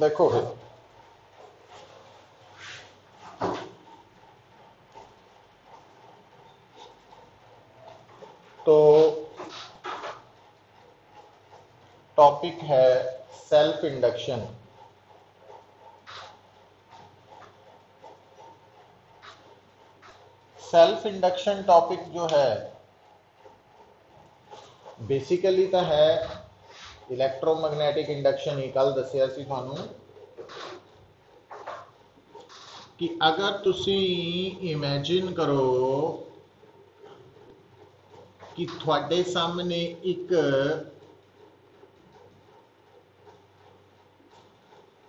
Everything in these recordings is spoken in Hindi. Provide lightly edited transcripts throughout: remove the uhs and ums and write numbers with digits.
देखो फिर तो टॉपिक है self induction. Self induction topic जो है बेसिकली तो है इलैक्ट्रोमैग्नेटिक इंडक्शन ही कल दसिया सी थानू कि अगर तुसी इमेजिन करो कि थोड़े सामने एक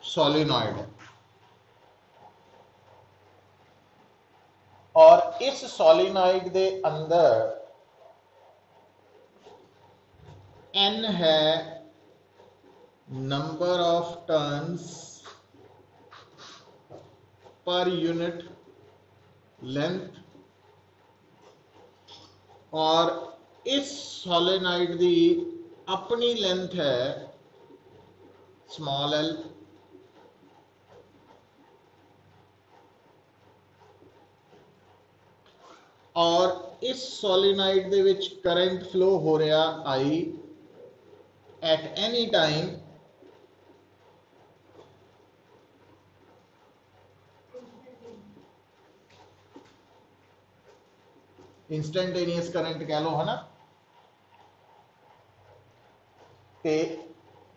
सोलिनॉइड है और इस सोलिनॉइड के अंदर n है number of turns per unit length और इस सोलेनॉइड की अपनी लेंथ है स्मॉल एल और इस solenoid the which current flow हो रहा I at any time instantaneous current कह लो है ना। ते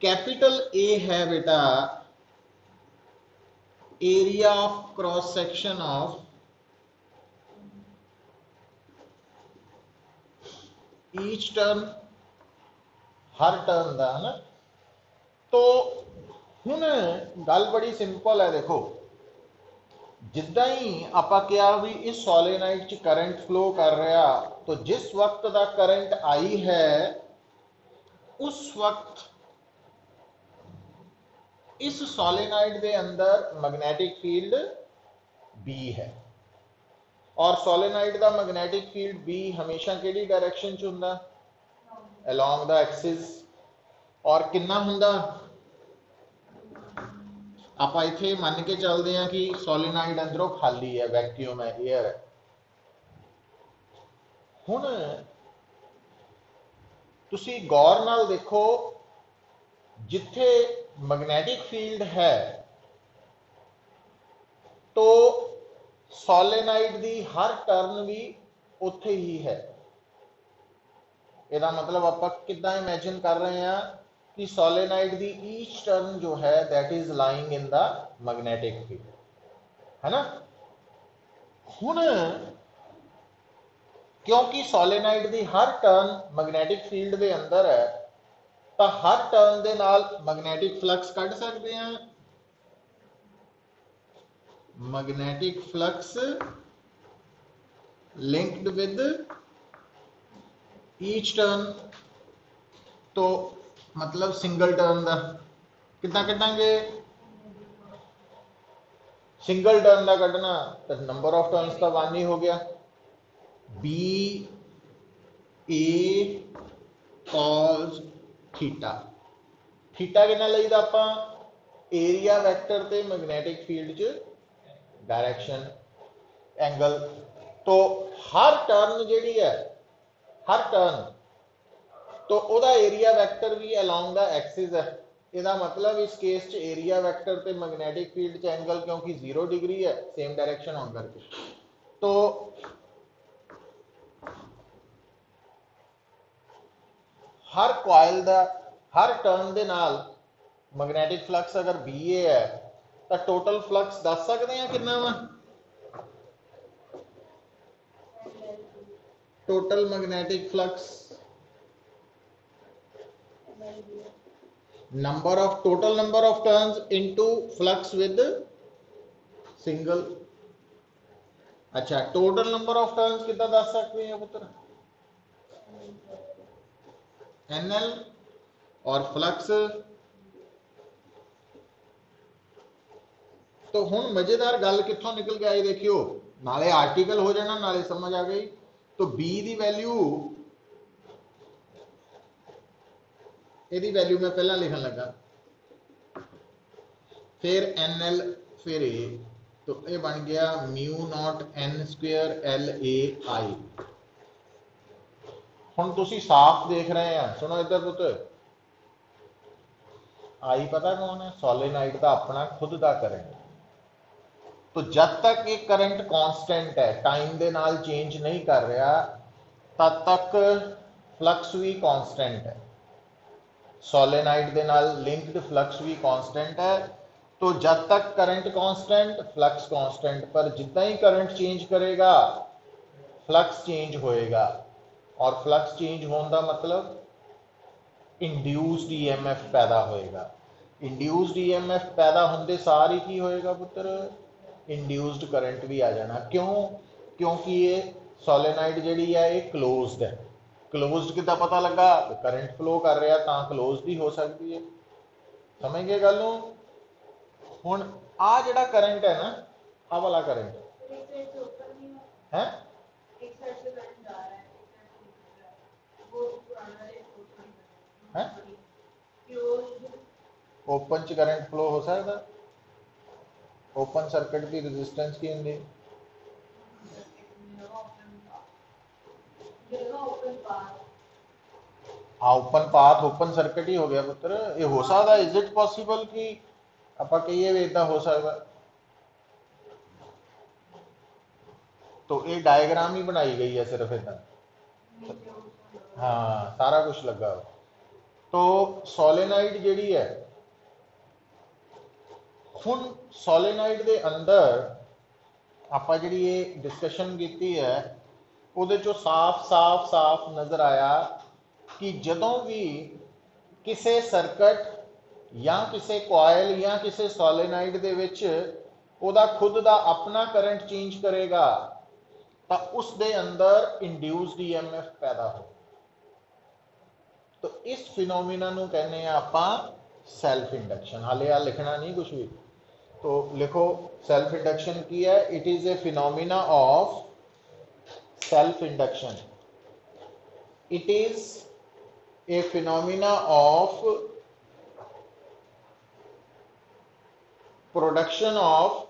कैपिटल ए है बेटा area of cross section of each turn, हर टर्न का है ना। तो हुण गल बड़ी सिंपल है, देखो जिदा ही आप क्या भी इस सोलेनॉइड च करंट फ्लो कर रहा तो जिस वक्त का करंट आई है उस वक्त इस सोलेनॉइड के अंदर मैग्नेटिक फील्ड बी है और सोलेनॉइड का मैग्नेटिक फील्ड बी हमेशा किहड़ी डायरेक्शन च हुंदा अलोंग द एक्सिस और कितना हुंदा आप इत्थे मन के चलते हैं कि सोलेनॉइड अंदरों खाली है, वैक्यूम है, एयर है। हुण तुसी गौर नाल देखो जिथे मैग्नेटिक फील्ड है तो सोलेनॉइड की हर टर्न भी उत्थे ही है। इसका मतलब आप कितना इमेजिन कर रहे हैं कि सोलेनॉइड की ईच टर्न जो है that is lying in the magnetic field, है ना। हुण क्योंकि सोलेनॉइड की हर टर्न मैग्नेटिक फील्ड के अंदर है तो हर टर्न के नाल मैग्नेटिक फ्लक्स कढ़ सकते हैं। Magnetic flux linked with each turn, तो मतलब सिंगल टर्न का कितना कटांगे, सिंगल टर्न का कढ़ना तो नंबर ऑफ टर्न्स का वन ही हो गया। बी ए कॉस थीटा, थीटा कितना लईदा आप एरिया वैक्टर ते मैग्नेटिक फील्ड च डायरेक्शन एंगल। तो हर टर्न जिहड़ी है हर टर्न तो वह एरिया वैक्टर भी अलोंग द एक्सिस है। इसका मतलब इस केस च एरिया वैक्टर ते मैग्नेटिक फील्ड च एंगल क्योंकि 0 डिग्री है सेम डायरेक्शन होने करके, तो हर कॉइल दा हर टर्न दे नाल मैग्नेटिक फ्लक्स अगर बी ए है तो टोटल फ्लक्स दस सकते हैं कितना वा, total magnetic flux number of total number of turns into flux with single. अच्छा टोटल नंबर ऑफ टर्न्स कितना दस सकते हैं पुत्र, एनएल और फ्लक्स। तो हुण मजेदार गल कित्थों निकल के आई देखियो, नाले आर्टिकल हो जाना नाले समझ आ गई। तो बी की वैल्यू मैं पहला लिखन लगा फिर एन एल फिर ए, तो ये बन गया mu naught N square L A I. हुण तुसी साफ देख रहे हैं, सुनो इधर पुत्र, आई पता कौन है? सोलेनाइड का अपना खुद का करंट। तो जब तक ये करंट कांस्टेंट है, टाइम के नाल चेंज नहीं कर रहा, तब तक फ्लक्स भी कांस्टेंट है, सोलेनाइड के नाल लिंक्ड फ्लक्स भी कांस्टेंट है। तो जब तक करंट कांस्टेंट, फ्लक्स कांस्टेंट, पर जितना ही करंट चेंज करेगा फ्लक्स चेंज होएगा, और फ्लक्स चेंज होने का मतलब इंड्यूस्ड ईएमएफ पैदा होएगा। इंड्यूस्ड ईएमएफ पैदा होंदे सार ही की होएगा पुत्र? इंड्यूस्ड करंट भी आ जाना। क्यों? क्योंकि ये सोलेनाइड जिहड़ी है ये क्लोज्ड है। क्लोज्ड किदा पता लगा? करंट फ्लो कर रहा तो क्लोज्ड ही हो सकती है। समझ गए गल नूं? हुण आ जिहड़ा करंट है ना, आ वाला करंट है ओपन च करंट फ्लो हो सकता? ओपन सर्किट की रेजिस्टेंस की होंगी? हाँ, ओपन पाथ ओपन सर्किट ही हो गया पुत्र। ये हो सकता? इज इट पॉसिबल कि आप कहिए भी इदा हो सकता? तो ये डायग्राम ही बनाई गई है सिर्फ इदा। हाँ, सारा कुछ लगा। तो सोलेनाइड जिहड़ी है, हुण सोलेनाइड के अंदर आप जिहड़ी ये डिस्कशन की है, उहदे चों साफ साफ साफ नज़र आया कि जदों भी किसी सर्किट या किसी कॉयल या किसी सोलेनाइड दे विच उहदा खुद का अपना करंट चेंज करेगा, तो उस दे अंदर इंड्यूस्ड ईएमएफ पैदा हो। तो इस फिनोमिना नूं कहने आपां सैल्फ इंडक्शन। हाले आ लिखना नहीं कुछ भी, तो लिखो सेल्फ इंडक्शन की है? It is a phenomena of self induction. It is a phenomena of production of,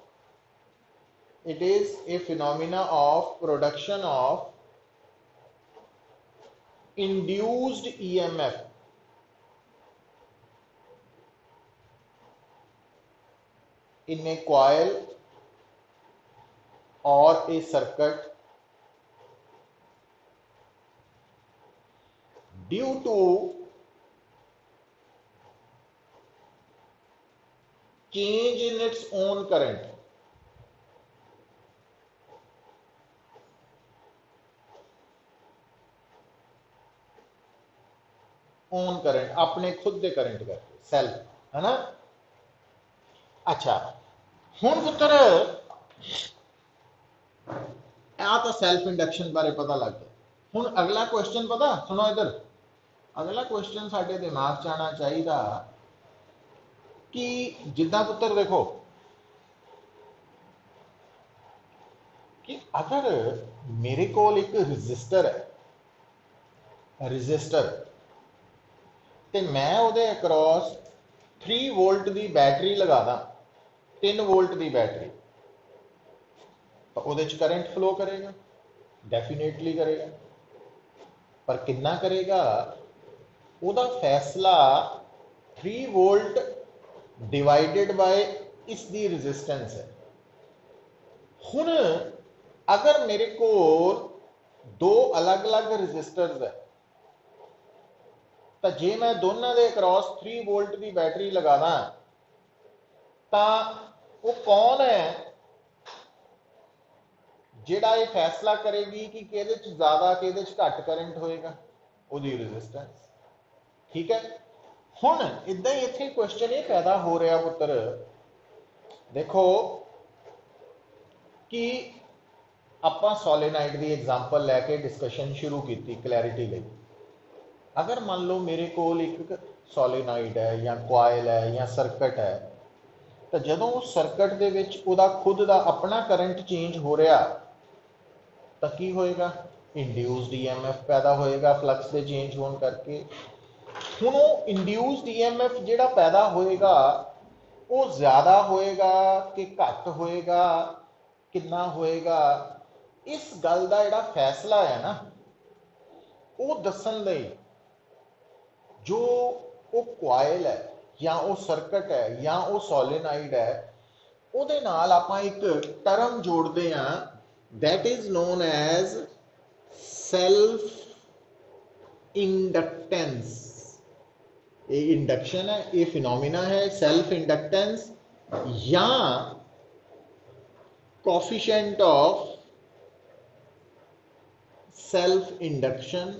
it is a phenomena of production of induced EMF in a coil or a circuit due to change in its own current। Own current, अपने खुद के करंट करके, सेल्फ, है ना? अच्छा, हुण पुत्र आ तो सेल्फ इंडक्शन बारे पता लग गया। हुण अगला क्वेश्चन पता, सुनो इधर, अगला क्वेश्चन साडे दिमाग च आना चाहिए कि जिद्दां पुत्र देखो कि अगर मेरे को एक रजिस्टर है, रजिस्टर, तो मैं उहदे अक्रॉस 3 वोल्ट की बैटरी लगा दा, 3 वोल्ट की बैटरी, तो उहदे च करंट फ्लो करेगा? डेफिनेटली करेगा। पर कितना करेगा? उहदा फैसला 3 वोल्ट डिवाइडेड बाय इसकी रजिस्टेंस है। हुण अगर मेरे को 2 अलग अलग रजिस्टर्स है, तो जे मैं दोनों के अक्रॉस 3 वोल्ट की बैटरी लगाना, तो वो कौन है जिहड़ा ये फैसला करेगी कि किहदे च ज़्यादा किहदे च घट करंट होएगा? उहदी रजिस्टेंस। ठीक है। हुण इदां ही इत्थे क्वेश्चन ये पैदा हो रहा पुत्र, देखो कि आपां सोलेनाइड की एग्जाम्पल लैके डिस्कशन शुरू की क्लैरिटी लई। अगर मान लो मेरे को एक सोलेनाइड है या कॉयल है या सर्किट है, तो जदों उस सर्किट दे विच उहदा खुद का अपना करंट चेंज हो रहा, तो की होएगा? इंड्यूस्ड ईएमएफ पैदा होएगा फ्लक्स के चेंज होने करके। हुण वो इंड्यूस्ड ईएमएफ जिहड़ा पैदा होएगा, वो ज़्यादा होएगा कि घट होएगा, कितना होएगा, इस गल का जिहड़ा फैसला है ना वो दसन लई जो वो कोयल है या वो सर्कट है या वो सोलेनाइड है ਉਹਦੇ ਨਾਲ ਆਪਾਂ ਇੱਕ ਟਰਮ ਜੋੜਦੇ ਆ that is known as self inductance। ये इंडक्शन है, ये फिनोमिना है सेल्फ इंडक्टेंस या कोफिशिएंट ऑफ सेल्फ इंडक्शन।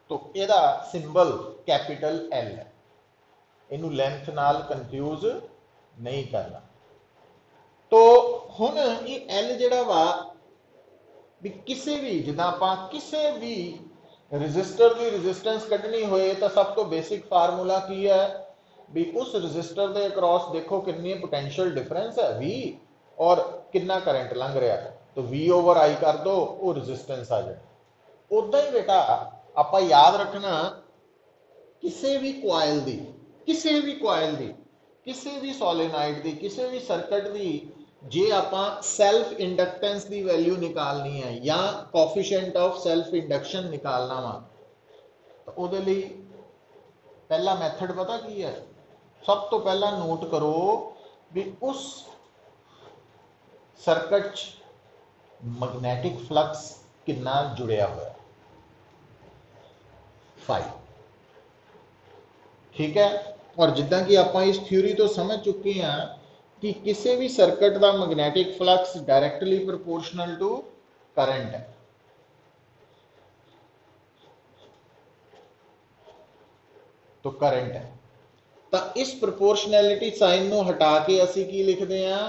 तो ਇਹਦਾ सिंबल कैपिटल एल है, इनू लेंथ नाल कंफ्यूज नहीं करना। तो हुण ये एल जिहड़ा वा भी किसी भी जिदा आपां किसी भी रजिस्टर की रजिस्टेंस कढ़नी होए तो सब तो बेसिक फार्मूला की है भी उस रजिस्टर के अक्रॉस देखो कितनी पोटेंशियल डिफरेंस है V और कितना करंट लंघ रहा है, तो V ओवर I कर दो वो रजिस्टेंस आ जाए। उदा ही बेटा आप याद रखना किसी भी कोयल दी किसी भी कोयल दी किसी भी सोलेनाइड दी किसी भी सर्किट दी जे आप सैल्फ इंडक्टेंस की वैल्यू निकालनी है या कोफिशिएंट ऑफ सैल्फ इंडक्शन निकालना वा तो वो पहला मैथड पता की है, सब तो पहला नोट करो भी उस सर्किट मैग्नेटिक फ्लक्स कितना जुड़िया हुआ है, 5। ठीक है। और जिदा कि आप इस थ्योरी तो समझ चुके हैं कि किसी भी सर्किट का magnetic flux directly proportional to current है। तो करंट है तो इस प्रोपोर्शनैलिटी साइन को हटा के असी की लिखते हैं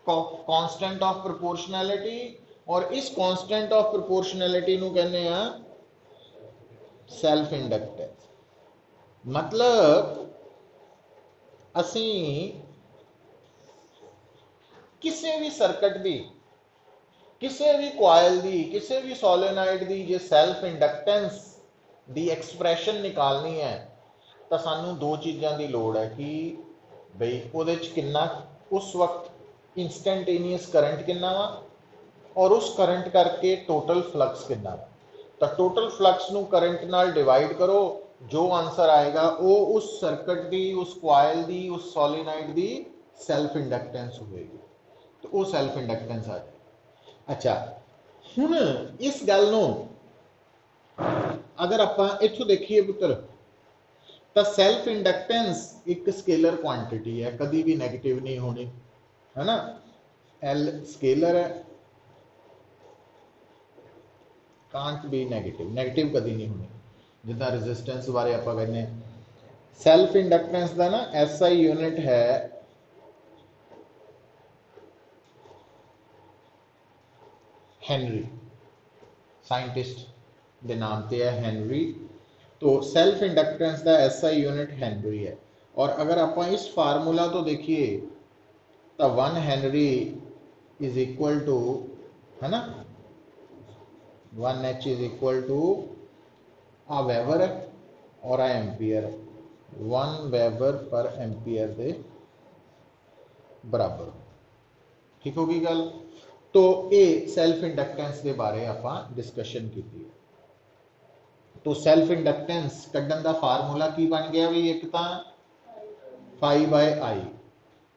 कांस्टेंट ऑफ प्रोपोर्शनैलिटी, और इस कांस्टेंट ऑफ प्रोपोर्शनैलिटी को कहते हैं सैल्फ इंडक्टेंस। मतलब असी किसी भी सर्किट की किसी भी कोयल की किसी भी सोलेनाइड की जे सैल्फ इंडक्टेंस की एक्सप्रैशन निकालनी है तो सानू दो चीज़ों की लोड़ है कि बई उहदे च कितना उस वक्त इंस्टेंटेनियस करंट कितना वा और उस करंट करके टोटल फ्लक्स कितना वा। तो टोटल फ्लक्स नू करंट नाल डिवाइड करो, जो आंसर आएगा वो उस सर्किट की उस कोयल की उस सोलेनाइड की सैल्फ इंडक्टेंस होगी, तो वो सैल्फ इंडक्टेंस आ जाए। अच्छा हुण इस गल नू अगर आप इत्थों देखिए पुत्र तो सैल्फ इंडक्टेंस एक स्केलर क्वांटिटी है, कभी भी नेगेटिव नहीं होनी, है ना। एल स्केलर है, कांट बी नेगेटिव, नेगेटिव कभी नहीं होनी। जिदा रेजिस्टेंस बारे आप कहने सैल्फ इंडक्टेंस का ना SI यूनिट है हेनरी, साइंटिस्ट के नाम पे है हेनरी। तो सैल्फ इंडक्टेंस का SI यूनिट हेनरी है। और अगर आप इस फार्मूला तो देखिए तो 1 हेनरी इज इक्वल टू, है ना, 1H इज इक्वल टू आ वेबर है और आ एम्पीयर है, 1 वेबर पर एम्पीयर के बराबर। ठीक होगी गल। तो ये सैल्फ इंडक्टेंस के बारे आप डिस्कशन की। तो सैल्फ इंडक्टेंस कढ़न का फार्मूला की बन गया भी, एक तो φ/I।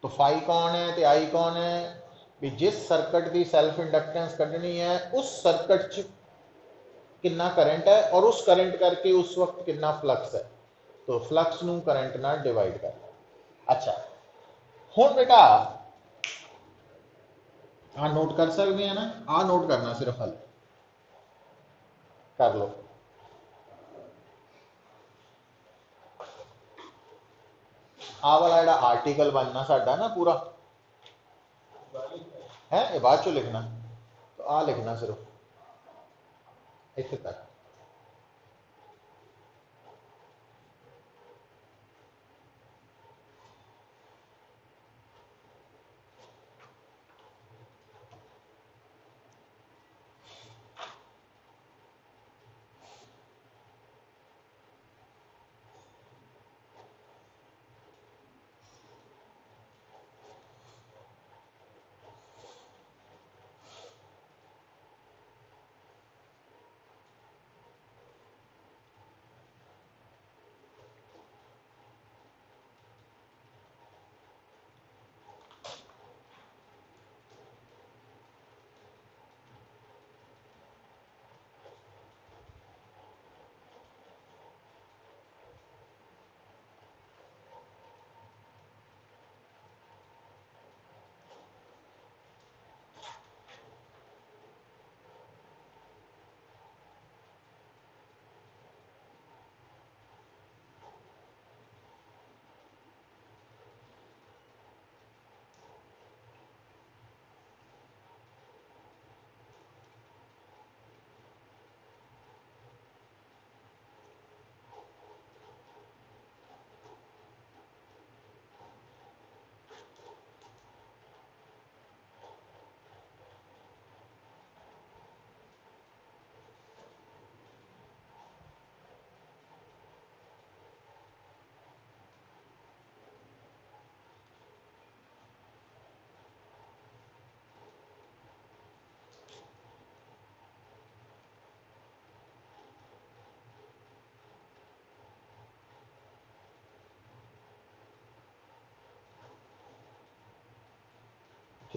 तो फाई कौन है तो आई कौन है भी, जिस सर्किट की सैल्फ इंडक्टेंस कढ़नी है उस सर्किट च कितना करंट है और उस करंट करके उस वक्त कितना फ्लक्स है, तो फ्लक्स नू करंट नाल डिवाइड कर। अच्छा हुण बेटा आ नोट कर सकते हैं ना, आ नोट करना सिर्फ हल कर लो। आ वाला जिहड़ा आर्टिकल बनना साडा ना पूरा है, ये बाद चो लिखना, तो आ लिखना सिर्फ इत्थे तक।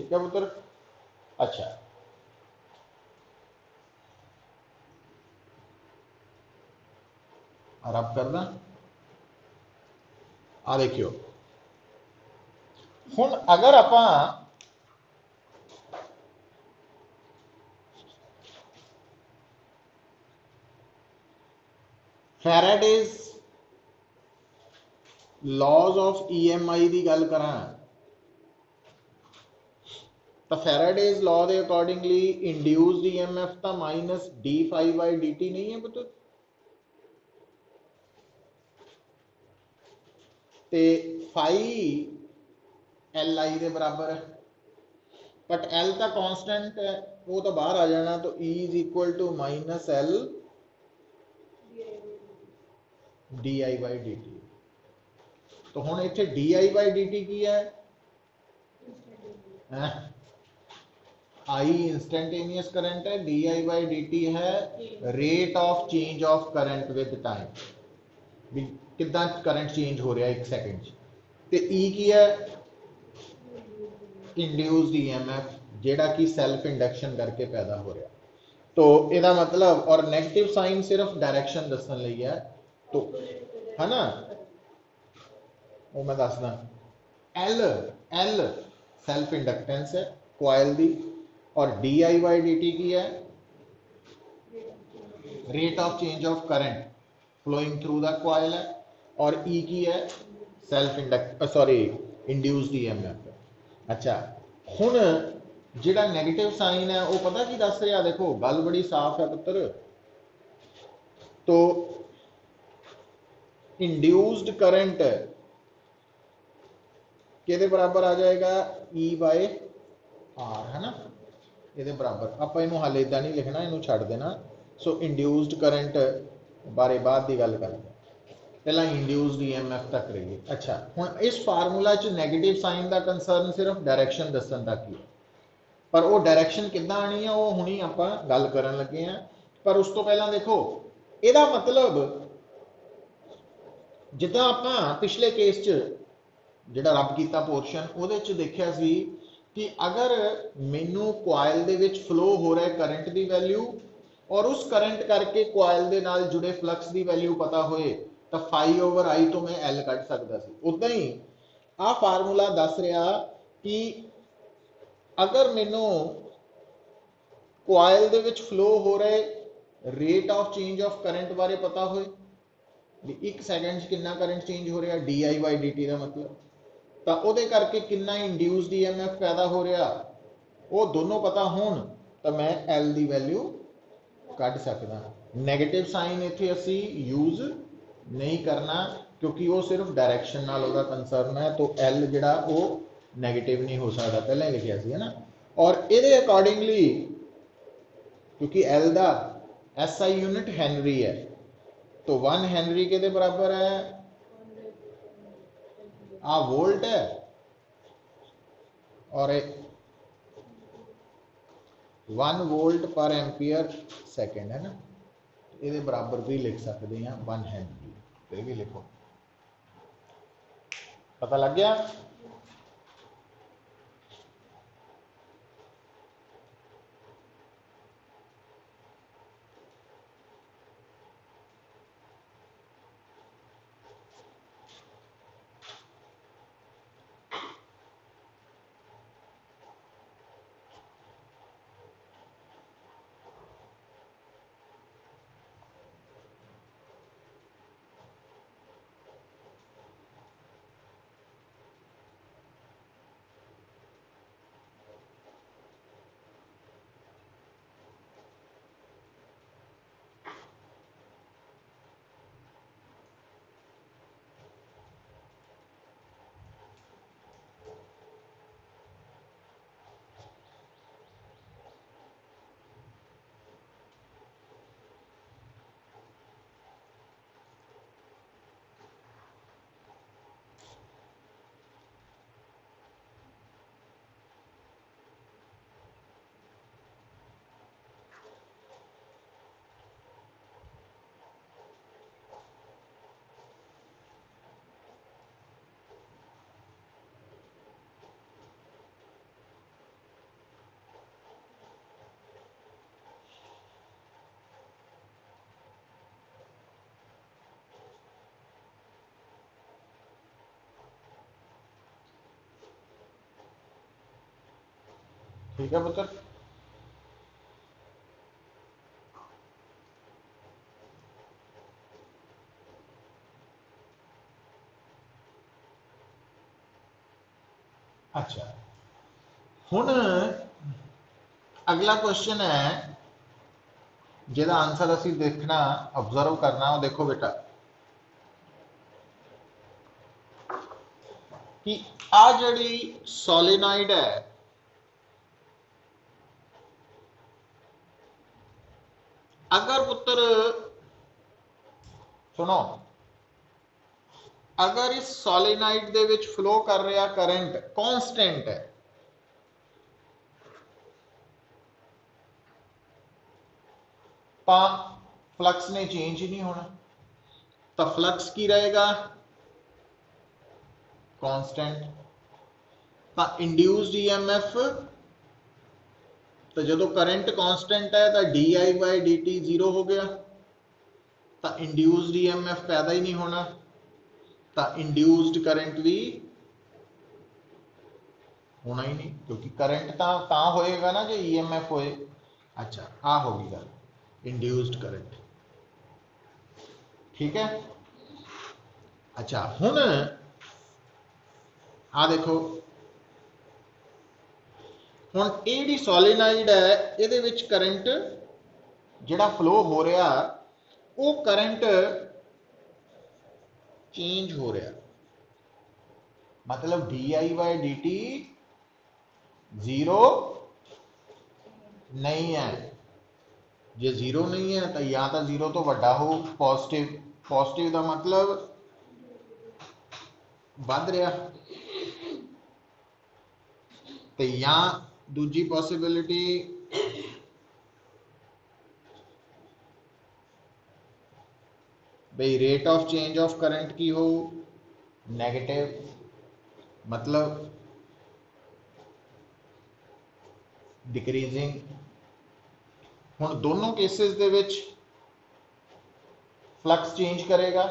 ठीक है पुत्र। अच्छा रब करना आ देखियो हुण अगर आपां फैराडेज लॉज ऑफ EMI की गल करा तो फैराडेज लॉ के अकॉर्डिंगली इंड्यूस्ड EMF तो माइनस d∅dt नहीं है पुत्र। ते फाई LI के बराबर है बट L तो कांस्टेंट है वो तो बाहर आ जाना तो E is equal to minus L di/dt। तो हुण इत्थे di/dt की है I इंस्टेंटेनियस करंट है di/dt है rate of change of current with time भी कितना करंट चेंज हो रहा है 1 सेकंड ते E की है इंड्यूस्ड EMF जेड़ा कि सेल्फ इंडक्शन करके पैदा हो रहा। तो ਇਹਦਾ मतलब और नेगेटिव साइन सिर्फ डायरेक्शन दसन ਲਈ है तो है ना वो मैं दसदा L सेल्फ इंडक्टेंस है कॉइल दी और di/dt की है rate of change of current flowing through the coil है और E की है सेल्फ इंड्यूस्ड EMF। अच्छा हुण जिहड़ा नेगेटिव साइन है वो पता की दस रहा देखो गल बड़ी साफ है पुत्र। तो इंड्यूस्ड करंट किहदे बराबर आ जाएगा E/R है ना ये बराबर आप इनू हाले इदा नहीं लिखना इनू छड़ देना। सो इंड्यूस्ड करंट बारे बाद की गल करते पहला इंड्यूस्ड EMF तक रहिए। अच्छा हुण इस फार्मूला च नेगेटिव साइन का कंसर्न सिर्फ डायरेक्शन दसन तक ही पर वो डायरेक्शन किद्दां आनी है वो हुणी आपां गल करन लगे हैं। पर उस तो पहला देखो ਇਹਦਾ मतलब जिद्दां आपां पिछले केस च ਜਿਹੜਾ ਰੱਬ ਕੀਤਾ पोर्शन ਉਹਦੇ ਚ ਦੇਖਿਆ ਸੀ कि अगर मैनू कॉइल दे विच फ्लो हो रहा है करंट की वैल्यू और उस करंट करके कॉइल दे नाल जुड़े फ्लक्स की वैल्यू पता होए तो φ/I तो मैं L कढ़ सकता सी। उदां ही आ फार्मूला दस रहा कि अगर मैनू कॉइल दे विच फ्लो हो रहे rate of change of current बारे पता होए भी 1 सेकंड कितना करंट चेंज हो रहा di/dt का मतलब तो वो करके कितना इंड्यूस्ड EMF पैदा हो रहा वो दोनों पता होन तो मैं L की वैल्यू कढ़ सकदा। नैगेटिव साइन इत्थे असी यूज नहीं करना क्योंकि वो सिर्फ डायरेक्शन नाल ओहदा कंसर्न है तो L जिहड़ा वो नैगेटिव नहीं हो सकता पहले लिखिया सी है ना। और ये अकॉर्डिंगली क्योंकि L का SI यूनिट हैनरी है तो 1 हैनरी के बराबर है आ वोल्ट है और 1 वोल्ट पर एम्पीयर सेकेंड है ना ये बराबर भी लिख सकते हैं 1 हैनरी ये भी लिखो पता लग गया। ठीक है पुत्र। अच्छा, हुण अगला क्वेश्चन है जिहदा आंसर असी देखना ऑब्जर्व करना। वो देखो बेटा कि आ जिहड़ी सोलेनॉइड है, अगर पुत्र सुनो, अगर इस सोलेनॉइड दे विच फ्लो कर रहा करंट कांस्टेंट है, तो फ्लक्स ने चेंज ही नहीं होना। तो फ्लक्स की रहेगा कांस्टेंट। तो इंड्यूस्ड ईएमएफ, तो जो करंट कांस्टेंट है तो D I by D T zero हो गया, तो इंड्यूस्ड ईएमएफ पैदा ही नहीं होना, तो इंड्यूस्ड करंट भी होना ही नहीं, क्योंकि करंट तो होएगा ना जो ईएमएफ होए। अच्छा, आ होगी गल इंड्यूस्ड करंट। ठीक है। अच्छा, हुण आ देखो, हुण ये सोलेनॉइड है, ये करंट जिहड़ा फ्लो हो रहा, वो करंट चेंज हो रहा, मतलब D I by D T zero नहीं है। जे जीरो नहीं है तो या तो जीरो तो वड्डा हो पॉजिटिव, पॉजिटिव का मतलब बढ़ रहा, तो या दूजी पॉसिबिलिटी भाई rate of change of current की हो नेगेटिव, मतलब डिक्रीजिंग। हुण दोनों cases they which flux change करेगा,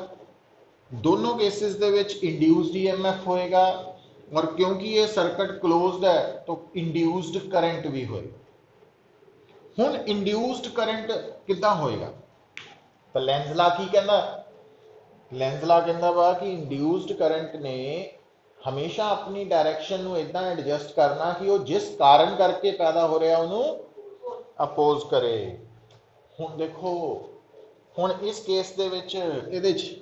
दोनों cases they which induced EMF होएगा, और क्योंकि ये सर्किट क्लोज्ड है तो इंड्यूस्ड करंट भी होएगा। हुण इंड्यूस्ड करंट किद्दां होएगा, तो लेंज ला की कहंदा, लेंज ला कहंदा वा कि इंड्यूस्ड करंट ने हमेशा अपनी डायरेक्शन नूं इदां एडजस्ट करना कि वो जिस कारण करके पैदा हो रहा उन्होंने अपोज करे। हुण देखो, हुण इस केस दे विच इहदे च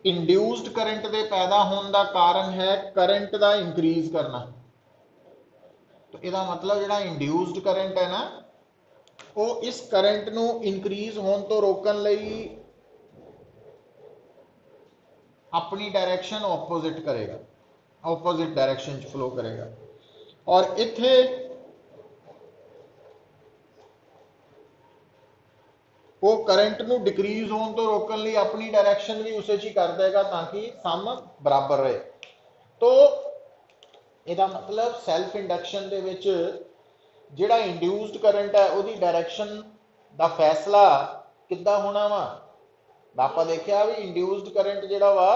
इंड्यूस्ड करंट के पैदा होने का कारण है करंट का इंक्रीज करना। तो यदा मतलब जो इंड्यूस्ड करंट है ना, वो इस करंट को इंक्रीज होने तो रोकने लई अपनी डायरेक्शन ऑपोजिट करेगा, ऑपोजिट डायरेक्शन फ्लो करेगा। और इत्थे वो करंट को डिक्रीज होने तो रोकने लिए अपनी डायरेक्शन भी उस ही कर देगा ताकि सम बराबर रहे। तो यदा मतलब सैल्फ इंडक्शन दे विच जिहड़ा इंड्यूस्ड करंट है उसकी डायरेक्शन का फैसला किद्दां होना वा, आपां देखिया भी इंड्यूस्ड करंट जिहड़ा वा,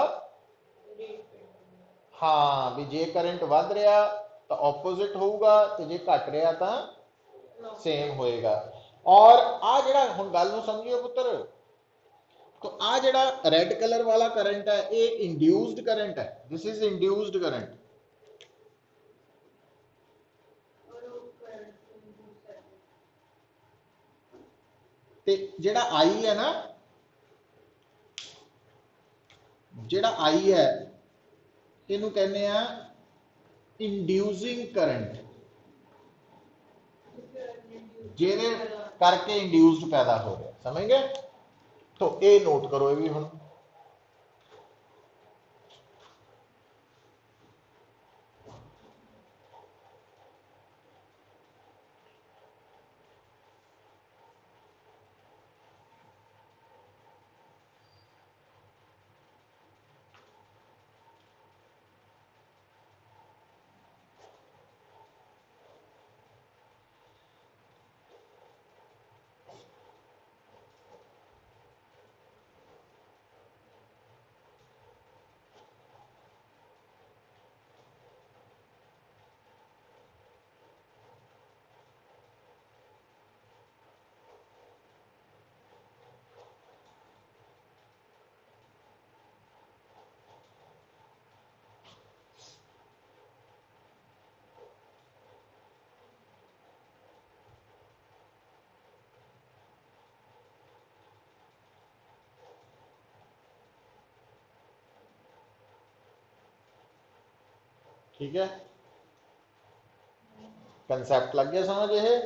हाँ भी जे करंट वध रहा तो ऑपोजिट होगा, तो जे घट रहा तो सेम होएगा। और आ जिहड़ा हुण गल नूं समझियो पुत्र, तो आ जिहड़ा रेड कलर वाला करंट है ये इंड्यूस्ड करंट है, दिस इज इंड्यूस्ड करंट। ते जिहड़ा आई है ना, जिहड़ा आई है इनू कहने आ इंड्यूसिंग करंट, जिहदे करके इंड्यूस्ड पैदा हो रहा, समझ गए। तो ये नोट करो, ये भी हुण ठीक है, कंसेप्ट लग गया समझ ये।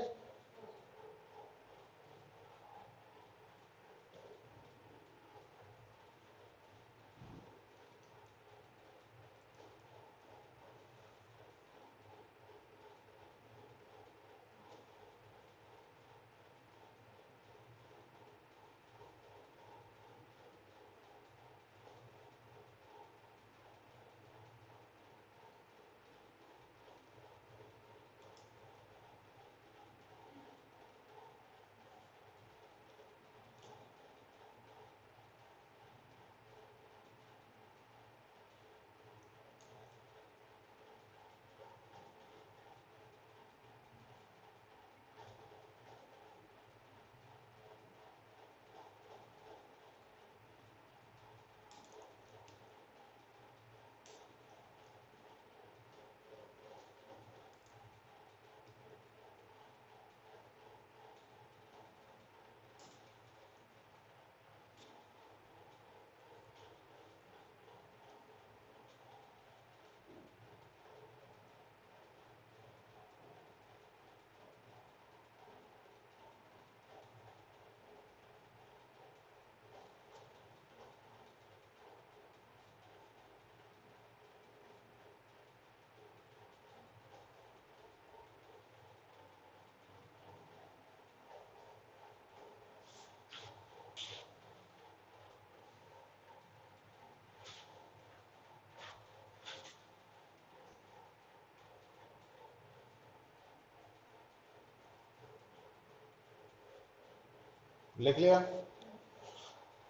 लिख लिया।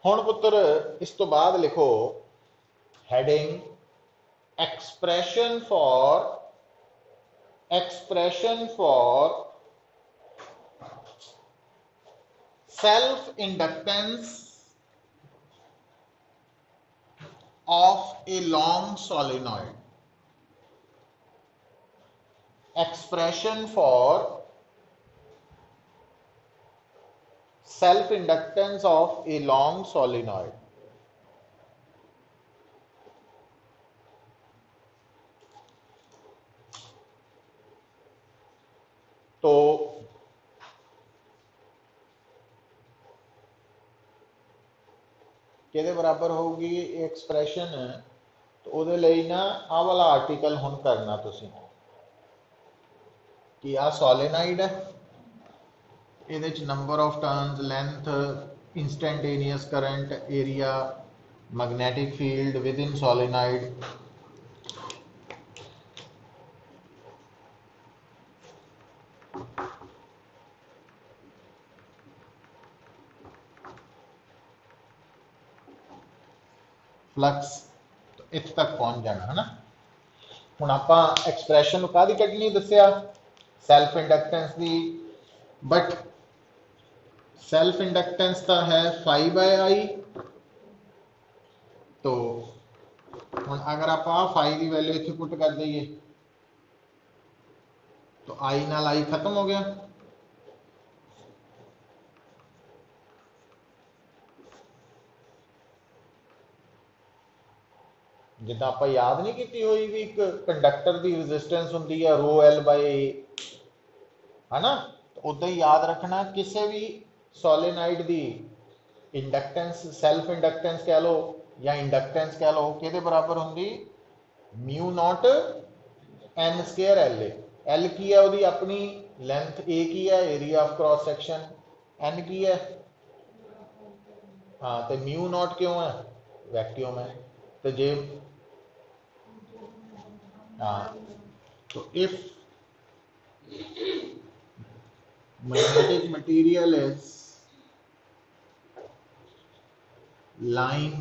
हुण पुत्र इस तो बाद लिखो heading expression for self inductance of a long solenoid. Expression for self inductance of a long solenoid. तो किहदे बराबर होगी एक्सप्रैशन, तो उहदे लई ना आह वाला आर्टिकल हुण करना तुसीं कि आह सोलेनाइड है, इहदे च number of turns, length, instantaneous current, area, magnetic field with in solenoid, flux, तो इत्थे तक पहुंच जाना है ना। हुण आपां एक्सप्रैशन काहदी कड्ढनी दस्सिया, सैल्फ इंडक्टेंस की, बट सैल्फ इंडक्टेंस का है फाई बाय आई। तो हुण अगर आप फाई की वैल्यू इत्थे पुट कर दईए तो आई नाल आई खत्म हो गया। जिद्दां आपां याद नहीं की हुई भी एक कंडक्टर की रजिस्टेंस होंदी है रो एल बाय ए, है ना। तो उदा ही याद रखना किसी भी सोलेनाइड की इंडक्टेंस, सैल्फ इंडक्टेंस कह लो या इंडक्टेंस कह लो, कि बराबर होंगी mu naught n square l a. L की है वो अपनी लेंथ, ए की है area of cross section, n की है, हाँ तो म्यू नॉट क्यों है, वैक्यूम है। तो जे हाँ, तो if magnetic material is lying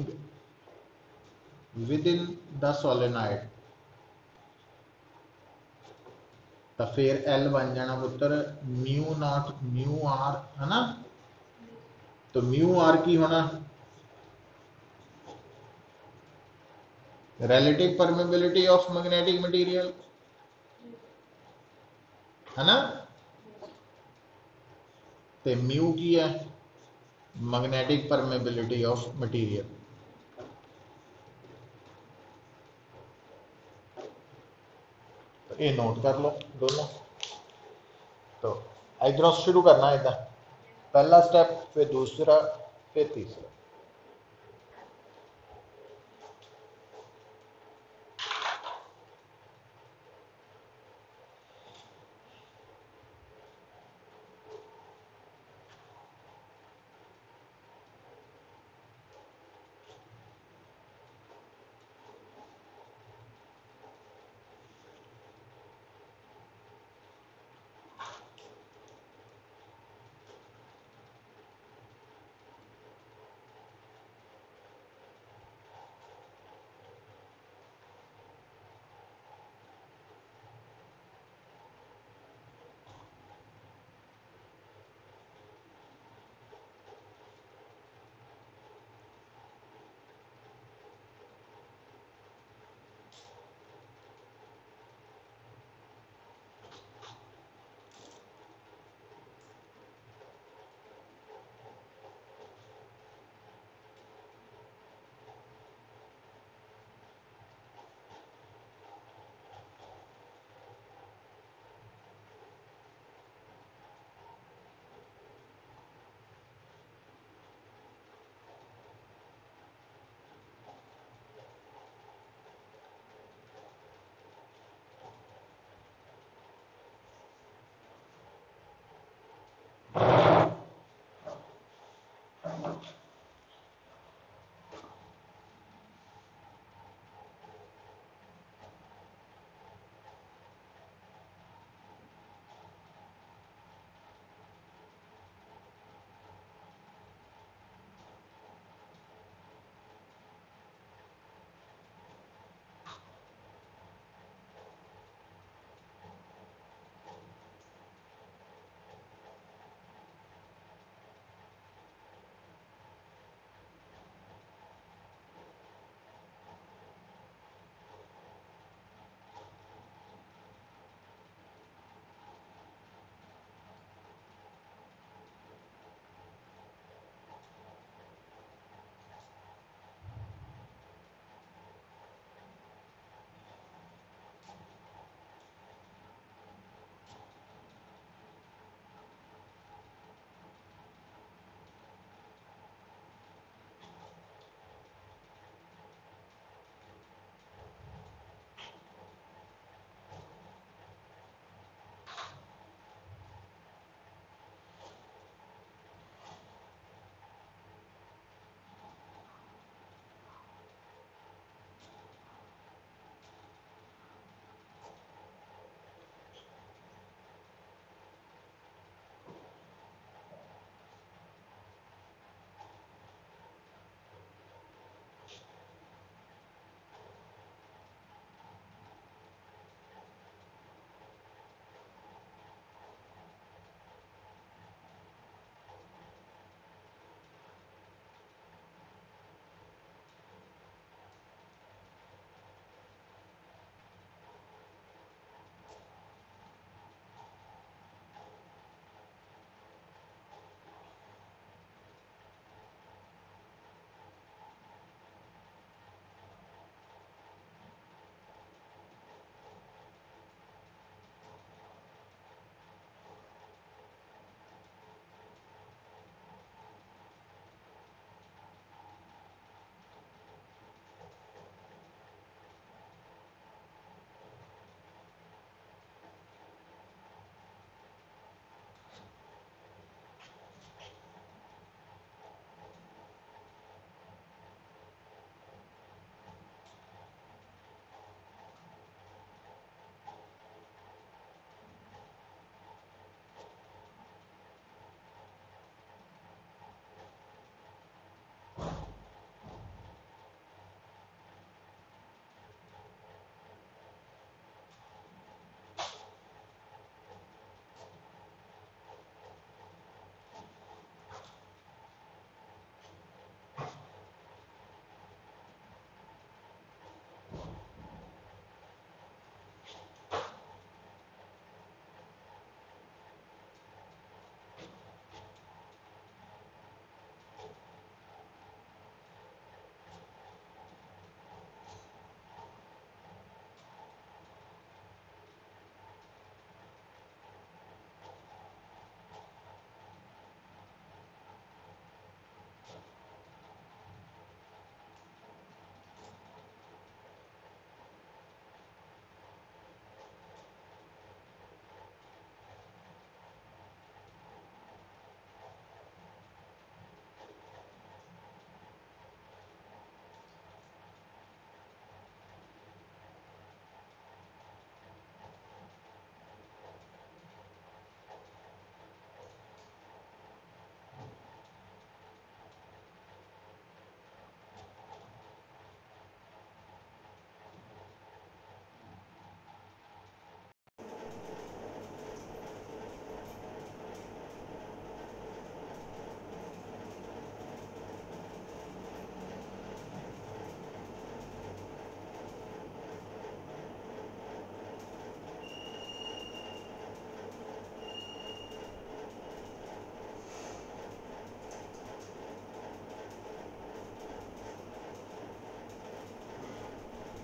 within the solenoid, तो फिर L बन जाना पुत्र म्यू नॉट म्यू आर, है ना। तो म्यू आर की होना relative permeability of magnetic material, है ना। तो म्यू की है मैग्नेटिक परमेबिलिटी ऑफ मटीरियल। ये नोट कर लो दोनों। तो इधरों शुरू करना है इधर, पहला स्टेप, फिर दूसरा, फिर तीसरा।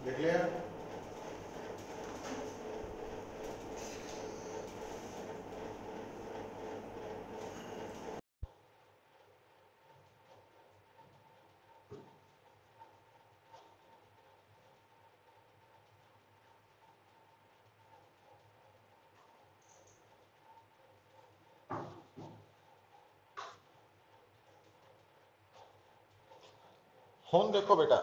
लिख लिया। हुण देखो बेटा,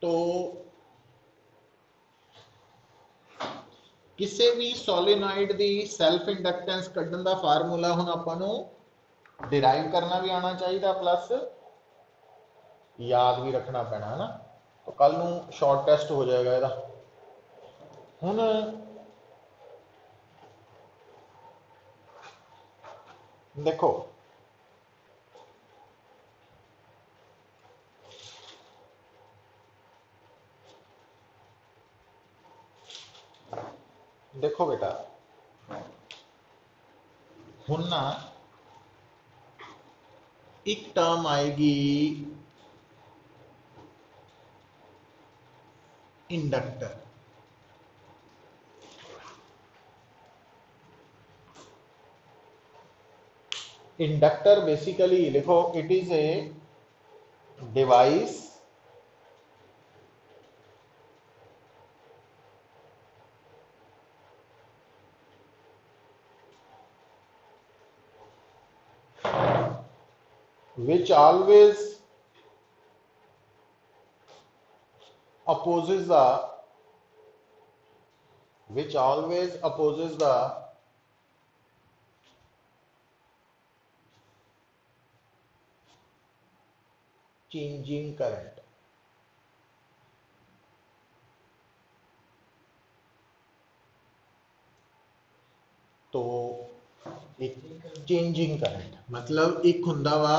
तो किसी भी सोलेनॉइड की सैल्फ इंडक्टेंस कढ़न का फार्मूला हुण आपां नूं डिराइव करना भी आना चाहिए, प्लस याद भी रखना पैना है ना। तो कल नूं शॉर्ट टेस्ट हो जाएगा इहदा। हुण देखो, देखो बेटा, हुण ना एक टर्म आएगी इंडक्टर। इंडक्टर बेसिकली देखो, it is a device which always opposes the changing current। तो एक चेंजिंग करंट मतलब एक हुंदा वा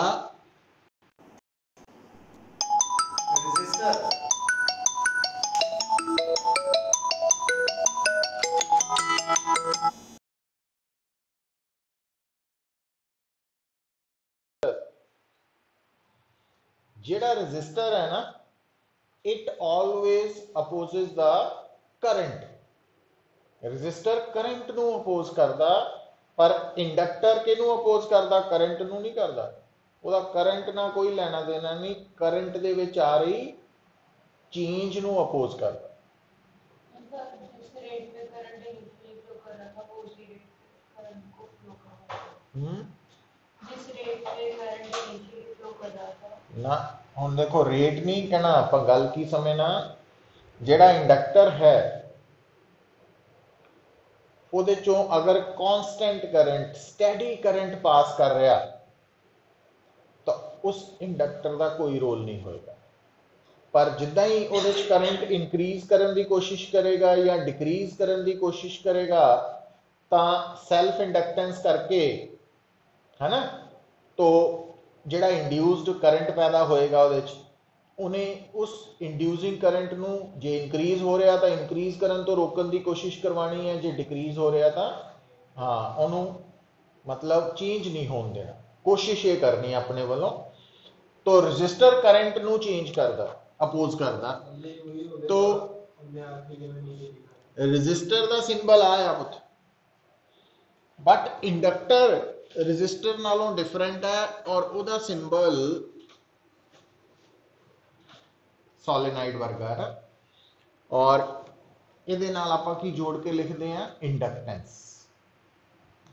रेजिस्टर, जेड़ा रेजिस्टर है ना, it always opposes the current. Resistor current नूं अपोज करदा, पर इंडक्टर किनूं अपोज करदा? करंट नूं नहीं करदा। ਉਹਦਾ करंट ना कोई लेना देना नहीं, करंट दे विच आ रही चेंज नूं अपोज करदा। ना हुण देखो, रेट नहीं कहना आपां, गल की समझना, जेड़ा इंडक्टर है ਉਹਦੇ ਚੋਂ अगर constant current steady current pass कर रहा तो उस इंडक्टर का कोई रोल नहीं होएगा। पर जिद्दां ही ਉਹਦੇ ਚ करंट इंक्रीज करने की कोशिश करेगा या डिक्रीज करने की कोशिश करेगा तो सैल्फ इंडक्टेंस करके, है ना, तो जिहड़ा इंड्यूस्ड करंट पैदा होएगा ਉਹਦੇ ਚ, उन्हें उस इंड्यूसिंग करंट नूं जे इंक्रीज हो रहा तो इंक्रीज करन तो रोकन की कोशिश करवानी है, जे डिक्रीज हो रहा तो हाँ उन्होंने मतलब चेंज नहीं होने देना, कोशिश ये करनी अपने वालों। तो रजिस्टर करंट नूं चेंज करदा, अपोज करदा। तो रजिस्टर का सिंबल आया पुत, बट इंडक्टर रजिस्टर नालों डिफरेंट है और उहदा सिंबल सोलेनाइड वर्गा है। और ये नाल आपां की जोड़ के लिखते हैं? इंडक्टेंस।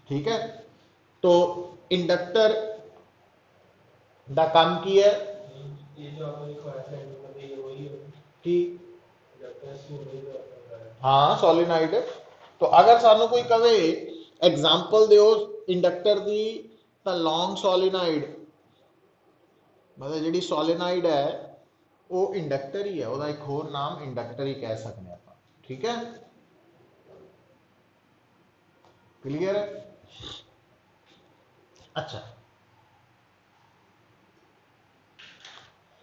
ठीक है, तो इंडक्टर दा काम की है कि हाँ सोलेनाइड। तो अगर सानू कोई कहे एग्जाम्पल दो इंडक्टर की, तो लॉन्ग सोलेनाइड मतलब जी सोलेनाइड है वो इंडक्टर ही है, वह एक होर नाम इंडक्टर ही कह सकते हैं। ठीक है, क्लियर है? अच्छा,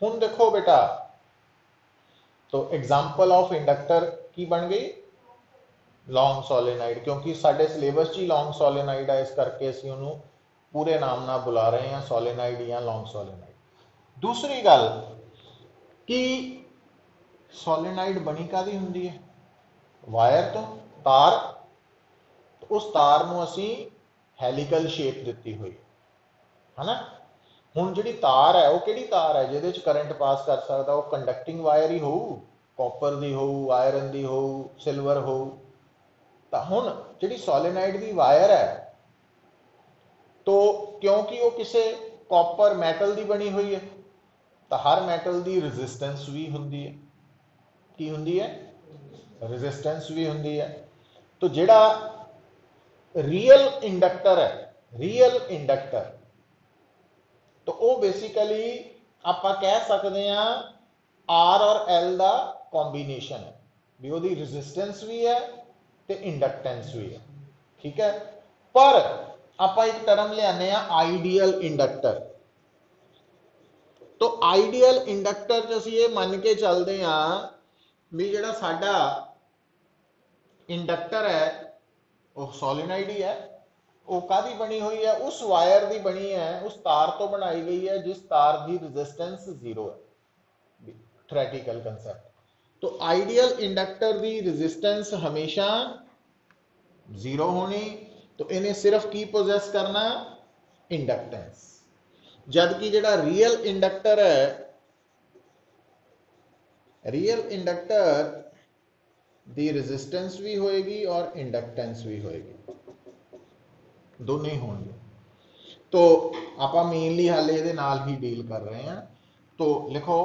हुण देखो बेटा, तो एग्जाम्पल ऑफ इंडक्टर की बन गई? लॉन्ग सोलेनाइड, क्योंकि साडे सिलेबस ही लॉन्ग सोलेनाइड है, इस करके असीं उहनूं पूरे नाम ना बुला रहे हैं, सोलेनाइड या लॉन्ग सोलेनाइड। दूसरी गल, कि सोलेनाइड बनी कादी हुंदी है? वायर तो, तार। तो उस तार नूं असीं हैलीकल शेप दित्ती हुई है ना। हुण जिहड़ी तार है, वो किहड़ी तार है जिहदे च करंट पास कर सकदा? वो कंडक्टिंग वायर ही होऊ, कॉपर दी होऊ, आयरन दी होऊ, सिल्वर होऊ। तां हुण जिहड़ी सोलेनाइड दी वायर है, तो क्योंकि वो किसी कॉपर मैटल की बनी हुई है, तो हर मैटल की रजिस्टेंस भी होंगी है। की होंगी है? रजिस्टेंस भी होंगी है। तो जिहड़ा रियल इंडक्टर है, रियल इंडक्टर, तो वो बेसिकली आप कह सकते हैं आर और एल का कॉम्बीनेशन है, भी वो रजिस्टेंस भी है तो इंडक्टेंस भी है। ठीक है, पर आप एक टर्म लियाने आइडियल इंडक्टर। तो आइडियल इंडक्टर असीं ये मन के चलते हैं भी जिहड़ा साडा इंडक्टर है वो सोलेनाइड ही है। वो कादी बनी हुई है? उस वायर की बनी है, उस तार तो बनाई गई है जिस तार की रजिस्टेंस जीरो है। Theoretical concept. तो आइडियल इंडक्टर की रजिस्टेंस हमेशा जीरो होनी, तो इन्हें सिर्फ की पोजेस करना? इंडक्टेंस। जबकि जिहड़ा रियल इंडक्टर है, रियल इंडक्टर दी रजिस्टेंस भी होएगी और इंडक्टेंस भी होएगी, दोनों ही होंगे। तो आप मेनली हाले ये नाल ही डील कर रहे हैं। तो लिखो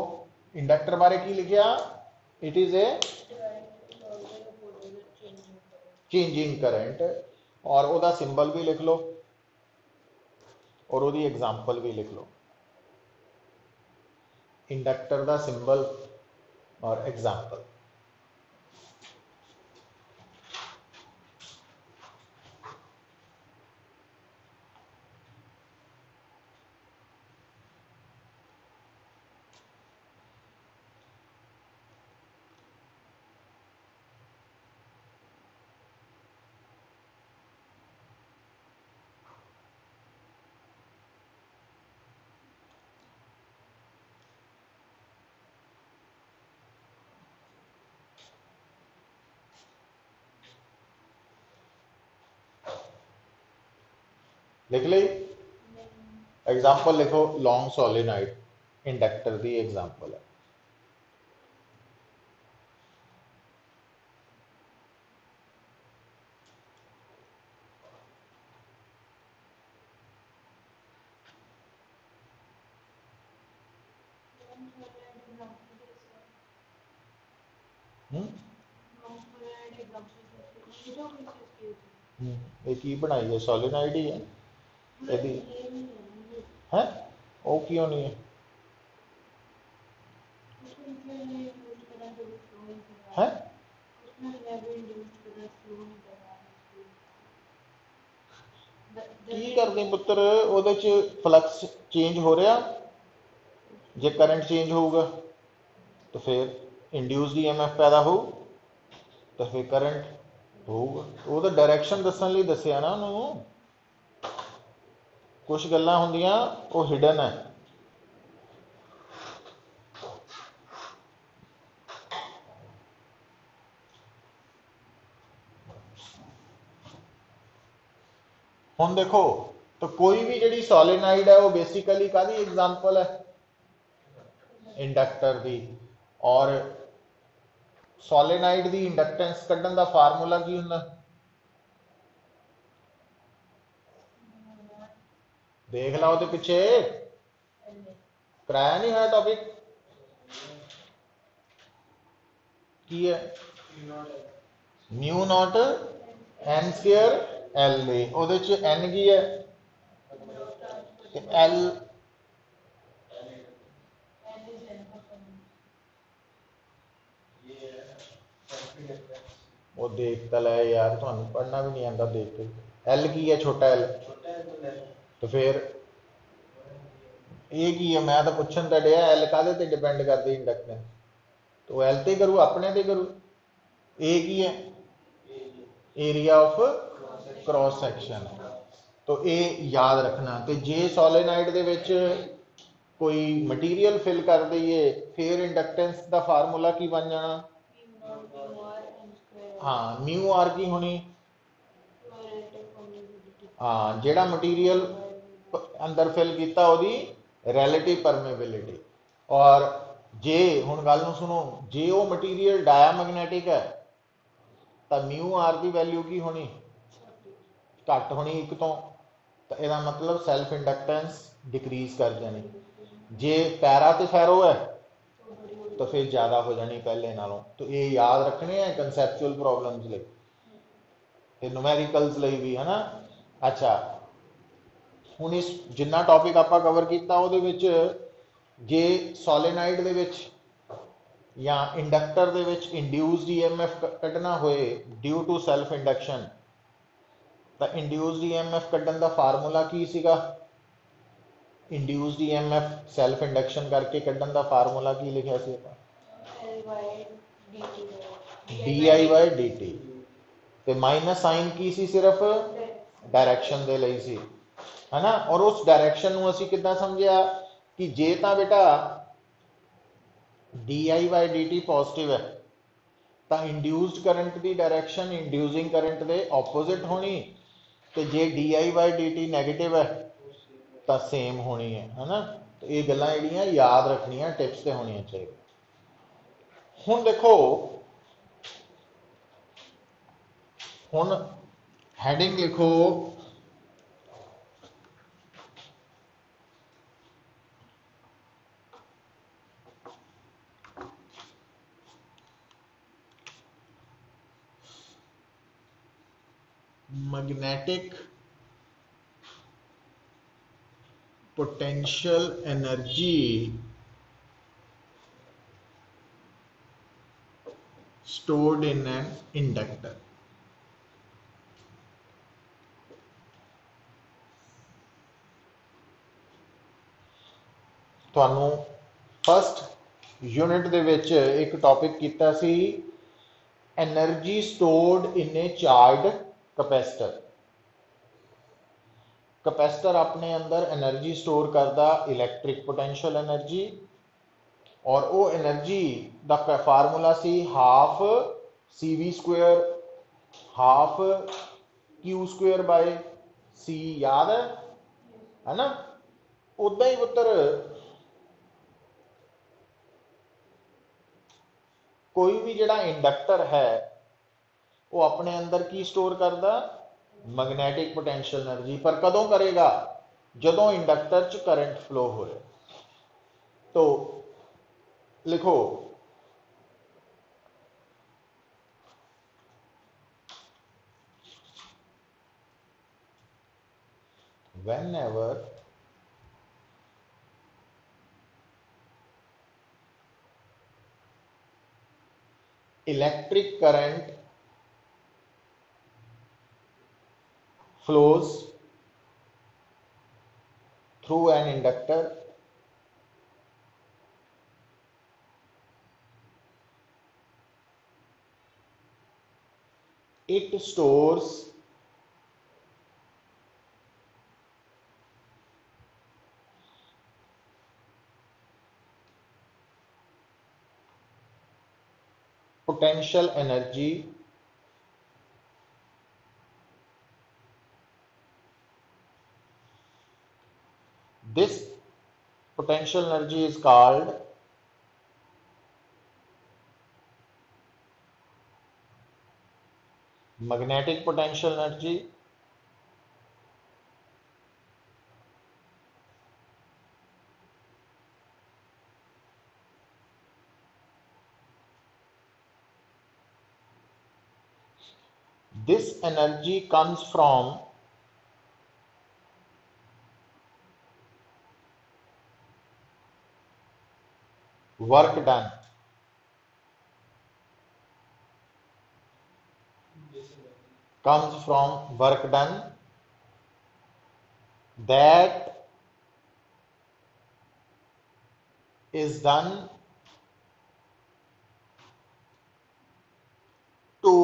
इंडक्टर बारे की लिखिया? It is a changing current, और ओदा सिंबल भी लिख लो और ओदी एग्जाम्पल भी लिख लो। इंडक्टर का सिंबल और एग्जाम्पल। लिख ली? एग्जाम्पल लिखो, लॉन्ग सोलेनाइड इंडक्टर की एग्जाम्पल है। की बनाई है? सोलेनाइड ही है यदि है। वो क्यों नहीं है? है की करते पुत्र? वो फ्लक्स चेंज हो रहा, जे करंट चेंज होगा तो फिर इंड्यूस EMF पैदा हो, तो फिर करंट होगा। वो तो डायरैक्शन दसन लई दसिया ना उन्होंने। कुछ गल्लां होंदियां वो हिडन है। हुण देखो, तो कोई भी जिहड़ी सोलेनाइड है वो बेसिकली कादी एग्जाम्पल है? इंडक्टर की। और सोलेनाइड की इंडक्टेंस कड्ढण दा फार्मूला की हुंदा? देख लो तो पिछे कराया नहीं है टॉपिक की है? Mu naught N square L A. ਉਹਦੇ ਚ n ਕੀ है? एल वो देख तो लै यार, थानू पढ़ना भी नहीं आता देख के। एल की है? छोटा एल। तो फिर ये की है? मैं तो पुछन तो डिया एल कादे ते डिपेंड करती इंडक्टेंस? तो एल ते करूँ, अपने ते करूँ। ए की है? Area of cross section. तो ये याद रखना। तो जे सोलेनाइड दे विच कोई मटीरियल फिल कर दईए फिर इंडक्टेंस का फार्मूला की बन जाना। हाँ म्यू आर की होनी। हाँ जेड़ा मटीरियल अंदर फिल किया ओदी रैलेटिव परमेबिलिटी। और जे हुण गल नूं सुनो, जे वो मटीरियल डायामैग्नेटिक है तो म्यू आर की वैल्यू की होनी, घट होनी एक तो यदा मतलब सैल्फ इंडक्टेंस डिक्रीज कर जानी। जे पैरा तो फैरो है तो फिर ज़्यादा हो जानी पहले नालों। तो ये याद रखने हैं कंसैप्चुअल प्रॉब्लम्स लिए ते न्यूमेरिकल्स लिए भी है ना। अच्छा हुण इस जिन्ना टॉपिक आपां कवर किया उहदे विच जे सोलेनाइड दे विच या इंडक्टर दे विच इंड्यूस्ड ईएमएफ कढ़ना होए ड्यू टू सैल्फ इंडक्शन तो इंड्यूस्ड ईएमएफ कढ़न का फार्मूला की सीगा। इंड्यूस्ड ईएमएफ सैल्फ इंडक्शन करके कढ़न का फार्मूला की लिखा सी d I by D t. तो माइनस साइन की सी सिर्फ डायरैक्शन दे लई सी है ना। और उस डायरैक्शन नूं असीं किद्दां समझिया कि जे तां बेटा D I by D T positive है तो इंड्यूस्ड करंट की डायरैक्शन इंड्यूसिंग करंट के ऑपोजिट होनी, तो जे D I by D T negative है तो सेम होनी है ना। तो ये गल्लां जिहड़ियां याद रखनियां टिप्स ते होनियां चाहिए। हुण देखो हुण हैडिंग लिखो magnetic potential energy stored in an inductor। ਤੁਹਾਨੂੰ फस्ट यूनिट ਦੇ ਵਿੱਚ ਇੱਕ ਟੌਪਿਕ ਕੀਤਾ ਸੀ energy stored in a charge capacitor. Capacitor अपने अंदर एनर्जी स्टोर करता इलैक्ट्रिक पोटेंशियल एनर्जी और वो एनर्जी का formula C half C V square half Q square by C, याद है ना। उदा ही पुत्र कोई भी जिहड़ा इंडक्टर है वो अपने अंदर की स्टोर करता मैग्नेटिक पोटेंशियल एनर्जी, पर कदों करेगा जदों इंडक्टर च करंट फ्लो हो। तो लिखो whenever electric current flows through an inductor, it stores potential energy this potential energy is called magnetic potential energy। This energy comes from work done that is done to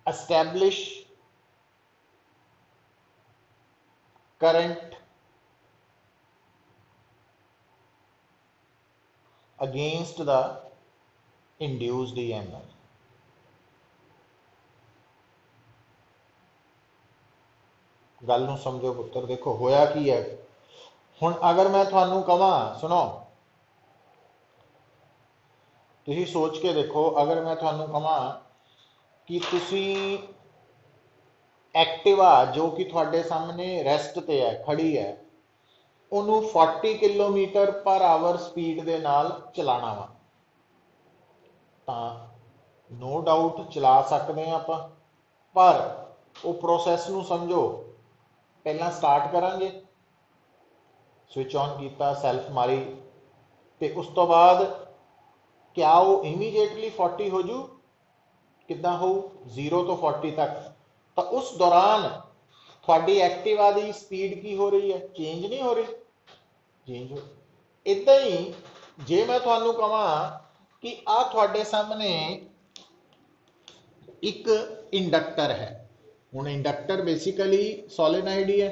establish current against the induced EMF. गल नूं समझो पुत्र, देखो होया की है हुण। अगर मैं तुहानूं कहां, सुनो तुसीं सोच के देखो, अगर मैं तुहानूं कहां कि तुसीं एक्टिवा जो कि तुहाडे सामने रेस्ट ते है, खड़ी है, ਉਹਨੂੰ 40 किलोमीटर पर आवर स्पीड ਦੇ ਨਾਲ ਚਲਾਣਾ ਵਾ, ਤਾਂ नो डाउट चला सकते हैं ਆਪਾਂ। पर वो प्रोसैस ਨੂੰ समझो, पहला स्टार्ट करांगे, स्विच ऑन किया, सैल्फ मारी, तो उस तो बाद क्या वो इमीडिएटली 40 हो जू, किदा हो 0 तो 40 तक, तो उस दौरान थोड़ी एक्टिवा की स्पीड की हो रही है, चेंज नहीं हो रही, चेंज हो। इदा ही जे मैं तुहानू कहां कि आ थोड़े सामने एक इंडक्टर है, हुण इंडक्टर बेसिकली सोलेनाइड ही है।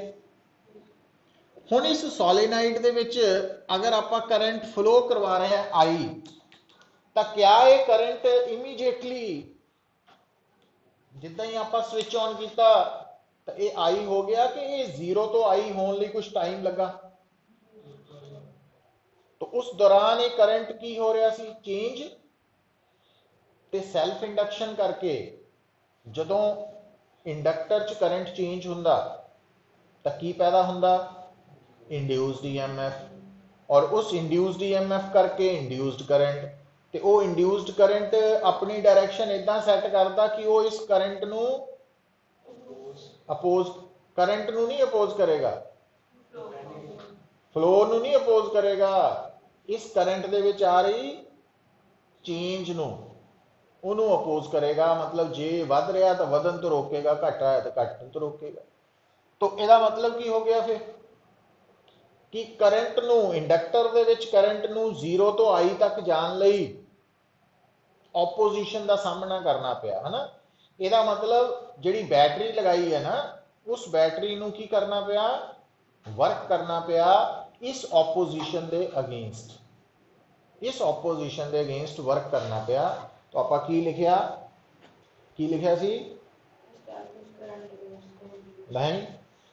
हुण इस सोलेनाइड दे विच अगर आपां करंट फ्लो करवा रहे हैं आई, तो क्या ये करंट इमीडिएटली जिद्दां ही आपां स्विच ऑन किया तो ये आई हो गया कि ये 0 तो आई होने लई कुछ टाइम लगा? तो उस दौरान ये करंट की हो रहा सी, चेंज। ते सैल्फ इंडक्शन करके जदों इंडक्टर च करंट चेंज हुंदा तो की पैदा हुंदा? Induced EMF. और उस इंड्यूस्ड ईएमएफ करके इंड्यूस्ड करंट, ते वो इंड्यूस्ड करंट अपनी डायरैक्शन इदां सैट करता कि वो इस करंट नूं अपोज, करंट नूं नहीं अपोज करेगा, फ्लो नूं नहीं अपोज करेगा, इस करंट दे विच आ रही चेंज नूं ਉਹਨੂੰ अपोज करेगा। मतलब जे वध रहा तो वधन तो रोकेगा, घट रहा है तो घटन तो रोकेगा। तो ਇਹਦਾ मतलब की हो गया फिर कि करंट नूं, इंडक्टर दे विच करंट नूं 0 तो आई तक जाण लई ओपोजिशन का सामना करना पिया, है ना। ਇਹਦਾ मतलब जिहड़ी बैटरी लगाई है ना, उस बैटरी नूं की करना पिया? वर्क करना पिया इस ओपोजिशन के अगेंस्ट, इस ओपोजिशन के अगेंस्ट वर्क करना पिया। तो आपां की लिखिया, की लिखिया सी line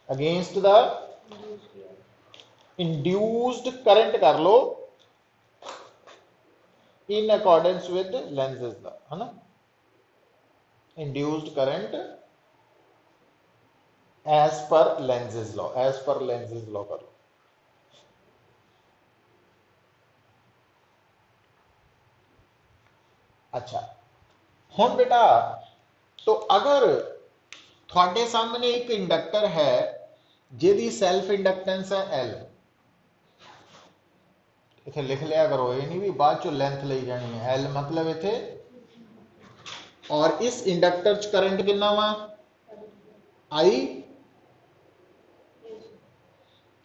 against the induced current कर लो इन अकॉर्डेंस विद लेंसेज दा, है ना। Induced current as per Lenz's law, as per Lenz's law कर लो। अच्छा हुण बेटा, तो अगर थोड़े सामने एक इंडक्टर है जिहदी सैल्फ इंडक्टेंस है एल, इत्थे लिख लिया करो, ये नहीं भी बाद चो लेंथ ली जानी है, एल मतलब इत्थे। और इस इंडक्टर च करंट कितना वा? आई।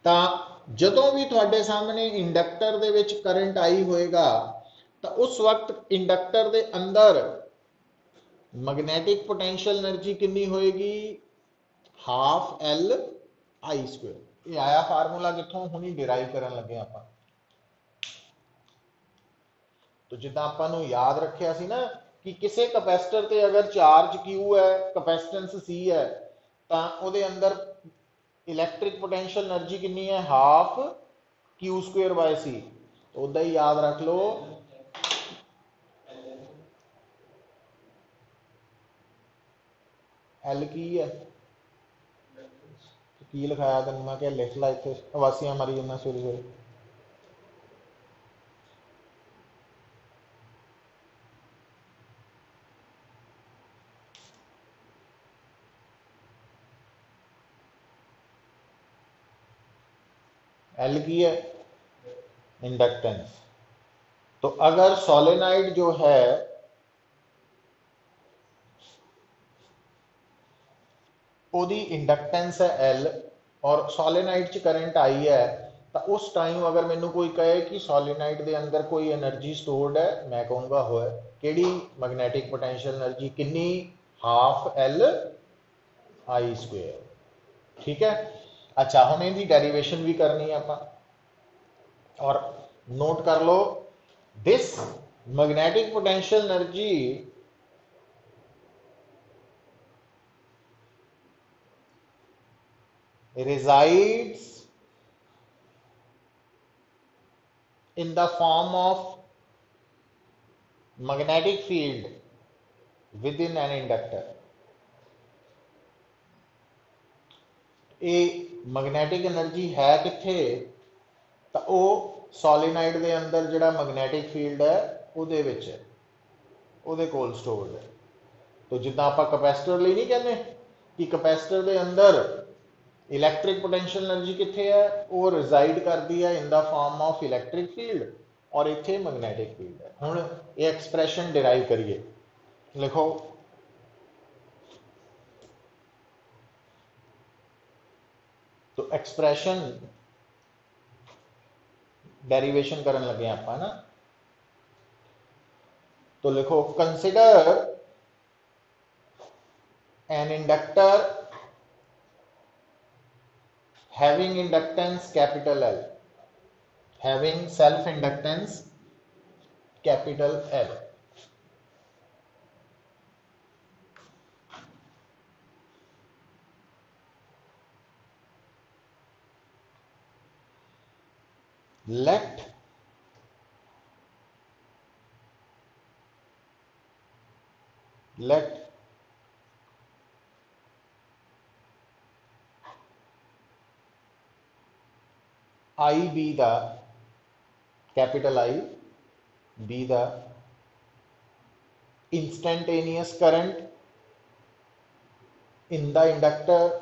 तां जदों भी थोड़े सामने inductor they which current I होएगा तो उस वक्त इंडक्टर दे अंदर मैग्नेटिक पोटेंशियल एनर्जी कितनी होएगी? Half L I square. ये आया फार्मूला कितों? हुणी डिराइव करन लगे आपां। तो जिद्दां आपां नूं याद रखिया सी ना कि किसी कैपेसिटर ते अगर चार्ज क्यू है, कैपेसिटेंस सी है, तां उहदे अंदर इलैक्ट्रिक पोटेंशियल एनर्जी कितनी है? हाफ क्यू स्क्वेयर बाय सी। तो उदा ही याद रख लो, एल की है, की लिखाया तेन मैं क्या लिख ला, इतने अवासियां मारी जाना सवेरे सवेरे। एल की है इंडक्टेंस। तो अगर सोलेनाइड जो है ओदी इंडक्टेंस है एल और सोलेनाइड च करंट आई है, तो उस टाइम अगर मैनू कोई कहे कि सोलेनाइड के अंदर कोई एनर्जी स्टोर्ड है, मैं कहूँगा होए केड़ी? मैग्नेटिक पोटेंशियल एनर्जी कितनी? Half L I square. ठीक है। अच्छा हम इसकी डेरिवेशन भी करनी है आप, और नोट कर लो This magnetic potential energy resides in the form of magnetic field within an inductor. ਇਹ ਮੈਗਨੈਟਿਕ એનર્ਜੀ ਹੈ ਕਿੱਥੇ? ਤਾਂ ਉਹ ਸੋਲੀਨਾਈਡ ਦੇ ਅੰਦਰ ਜਿਹੜਾ ਮੈਗਨੈਟਿਕ ਫੀਲਡ ਹੈ ਉਹਦੇ ਵਿੱਚ ਹੈ, ਉਹਦੇ ਕੋਲ ਸਟੋਰਡ ਹੈ। तो जिदा आप कैपेसिटर लिए नहीं कहते कि कैपेसिटर के अंदर इलैक्ट्रिक पोटेंशियल एनर्जी कितने है, वो रिजाइड करती है in the form of electric field और इतने मैगनैटिक फील्ड है। हुण ये एक्सप्रैशन डिराइव करिए, लिखो तो एक्सप्रैशन डेरिवेशन करन लगे आप ना, तो लिखो consider an inductor having inductance capital L, having self inductance capital L. Let I be the capital I be the instantaneous current in the inductor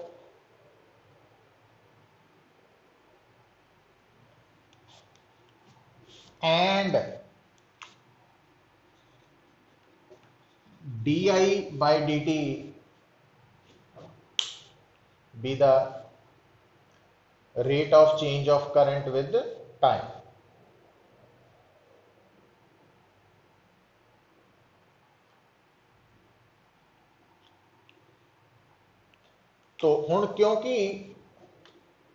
and di by dt be the rate of change of current with time. तो हुण क्योंकि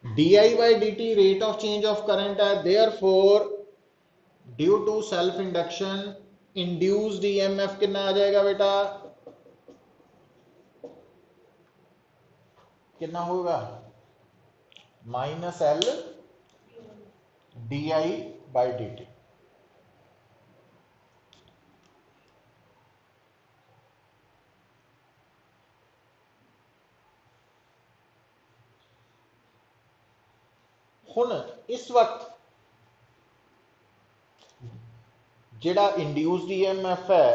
di by dt rate of change of current है, therefore due to self induction induced EMF कितना आ जाएगा बेटा, कितना होगा minus L D I by D T. हुण इस वक्त जिहड़ा इंड्यूस्ड ईएमएफ है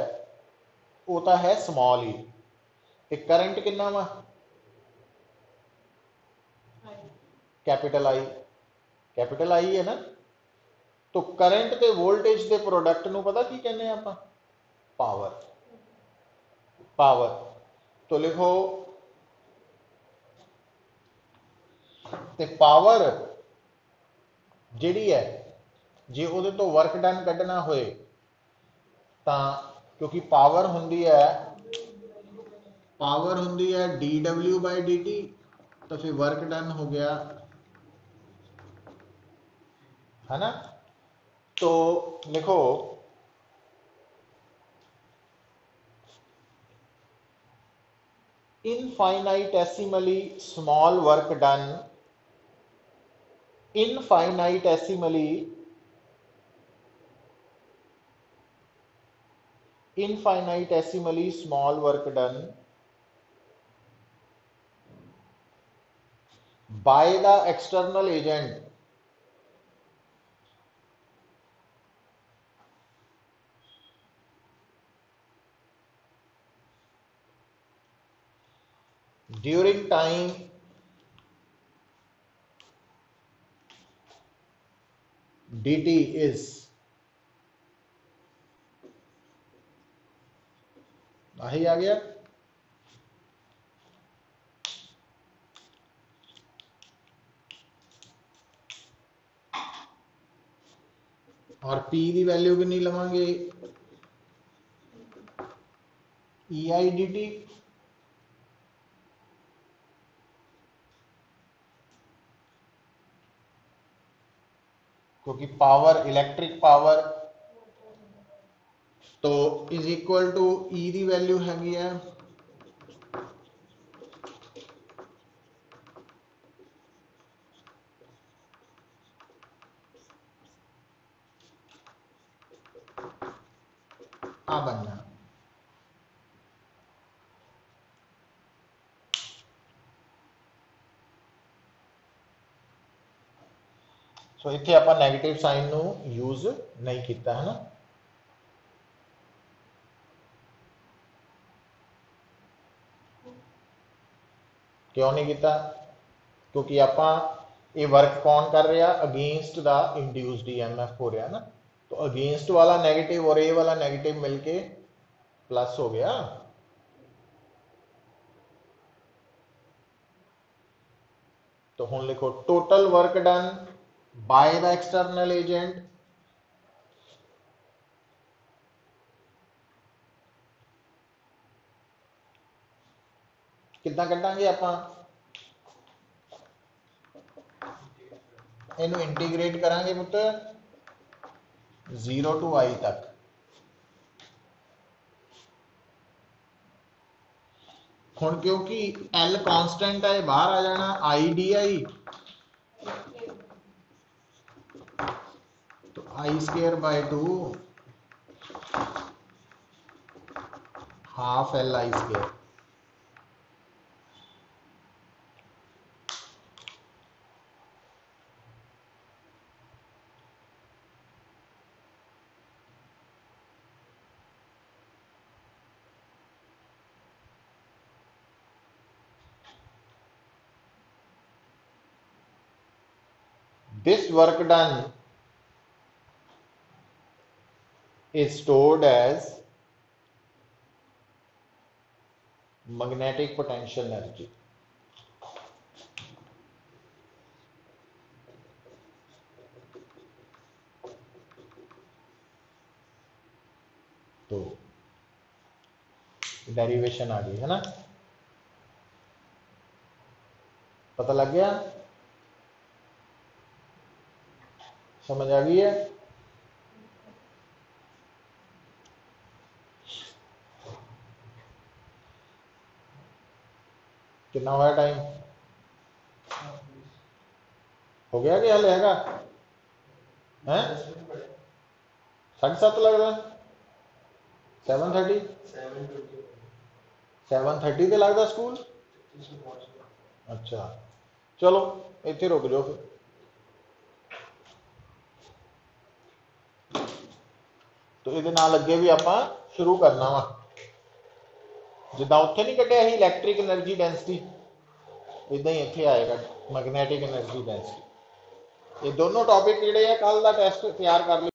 वो तो है स्मॉल ई, ते करंट कितना वा कैपिटल आई है ना। तो करंट ते वोल्टेज के प्रोडक्ट नूं पता की कहने आपां, पावर। तो लिखो ते पावर जिहड़ी है जे उहदे तो वर्क डन कढ़ना होए तां क्योंकि पावर हुंदी है D W by D t, तो फिर वर्क डन हो गया है ना। तो लिखो infinitesimally small work done, infinitesimally small work done by the external agent during time dt is आही आ गया। और P की वैल्यू कितनी लवांगे, ई आई डी टी, क्योंकि पावर इलेक्ट्रिक पावर तो इज इक्वल टू ई की वैल्यू हैगी है आ बनना। सो इत्थे आपां नैगेटिव साइन नू यूज नहीं किया है ना। क्यों नहीं किया? क्योंकि आपां ये वर्क कौन कर रहा? अगेंस्ट द इंड्यूस्ड ईएमएफ हो रहा ना। तो अगेंस्ट वाला नेगेटिव और ए वाला नेगेटिव मिलके प्लस हो गया। तो हुण लिखो total work done by the external agent कितना कटांगे आपां? इनू इंटीग्रेट करांगे पुत्र 0 टू आई तक। हुण क्योंकि एल कांस्टेंट है बाहर आ जाना आई डी आई, तो I square by 2 half L I square. This work done is stored as magnetic potential energy। तो डेरिवेशन आ गई है ना, पता लग गया, समझ आ गई है। कितना हुआ टाइम? हो गया कि हल हैगा? हैं 7:30 लग रहा 7:30 7:30 ਤੇ लगता स्कूल। अच्छा चलो इत्थे रुक जाओ फिर। तो ये अगे भी आप शुरू करना वा, जिदा उत्थे नहीं कटिया ही इलैक्ट्रिक एनर्जी डेंसिटी, इदा ही इत्थे आएगा मैगनैटिक एनर्जी डेंसिटी। ये दोनों टॉपिक जिहड़े आ कल का टेस्ट तैयार कर